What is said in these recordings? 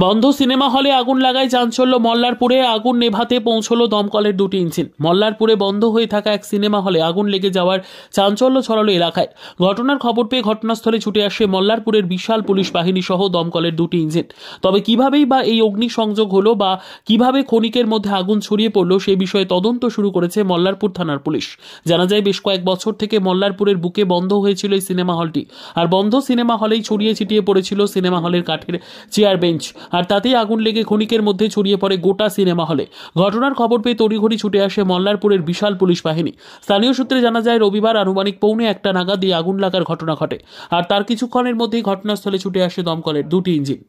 বন্ধ সিনেমা হলে আগুন লাগায় চাঞ্চল্য মল্লারপুরে। আগুন নেভাতে পৌঁছলো দমকলের দুটি ইঞ্জিন। মল্লারপুরে বন্ধ হয়ে থাকা এক সিনেমা হলে আগুন লেগে যাওয়ার চাঞ্চল্য ছড়ালো এলাকায়। ঘটনার খবর পেয়ে ঘটনাস্থলে ছুটে আসে মল্লারপুরের বিশাল পুলিশ বাহিনী সহ দমকলের দুটি ইঞ্জিন। তবে কিভাবেই বা এই অগ্নিসংযোগ হলো বা কিভাবে ক্ষণিকের মধ্যে আগুন ছড়িয়ে পড়লো সে বিষয়ে তদন্ত শুরু করেছে মল্লারপুর থানার পুলিশ। জানা যায়, বেশ কয়েক বছর থেকে মল্লারপুরের বুকে বন্ধ হয়েছিল এই সিনেমা হলটি। আর বন্ধ সিনেমা হলেই ছড়িয়ে ছিটিয়ে পড়েছিল সিনেমা হলের কাঠের চেয়ার বেঞ্চ, আর তাতেই আগুন লেগে ক্ষণিকের মধ্যে ছড়িয়ে পড়ে গোটা সিনেমা হলে। ঘটনার খবর পেয়ে তড়িঘড়ি ছুটে আসে মল্লারপুরের বিশাল পুলিশ বাহিনী। স্থানীয় সূত্রে জানা যায়, রবিবার আনুমানিক 1:45 নাগাদ এই আগুন লাগার ঘটনা ঘটে। আর তার কিছুক্ষণের মধ্যেই ঘটনাস্থলে ছুটে আসে দমকলের দুটি ইঞ্জিন।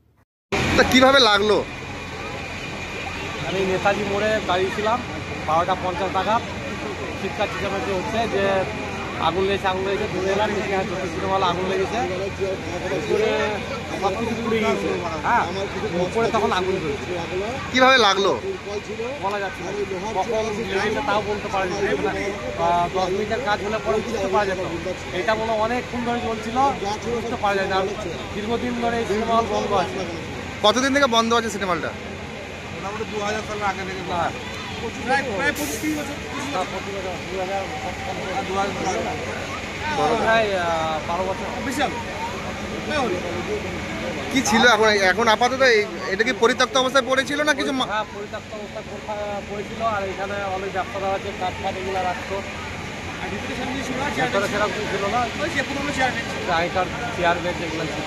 কিভাবে লাগলো? আমি নেতাজি মোড়ে দাঁড়িয়েছিলাম 12:50 নাগাদ। চিৎকার চেঁচামেচি হচ্ছে যে আগুন লেগেছে ধরে এলাম সিনেমালে আগুন লেগেছে, উপরে সব কিছু পুড়ে গিয়েছে। হ্যাঁ, উপরে তখন আগুন জ্বলছে। কিভাবে লাগলো বলা যাচ্ছে না, কখন লেগেছে তাও বলতে পারা যাচ্ছে না। 10 মিনিটের কাজ হলে পরে বুঝতে পারা যেত। এটা মনে অনেকক্ষণ ধরে চলছিল, বুঝতে পারা যায় না। দীর্ঘদিন ধরে এই সিনেমা হল বন্ধ আছে। কতদিন থেকে বন্ধ আছে সিনেমা হলটা? মোটামুটি 2000 সালের আগে থেকে প্রায় 25 বছর। 12 বছর বেশি হবে। কি ছিল এখন আপাতত এটা কি পরিত্যক্ত অবস্থায় পড়েছিল না কিছু? হ্যাঁ, পরিত্যক্ত অবস্থায় পড়েছিল। আর এখানে অনেক ব্যবসাদার আছে, কাঠ এগুলো রাখতো। ভিতরে সেরকম ছিল না, আগেকার চেয়ার বেঞ্চ এগুলো ছিল।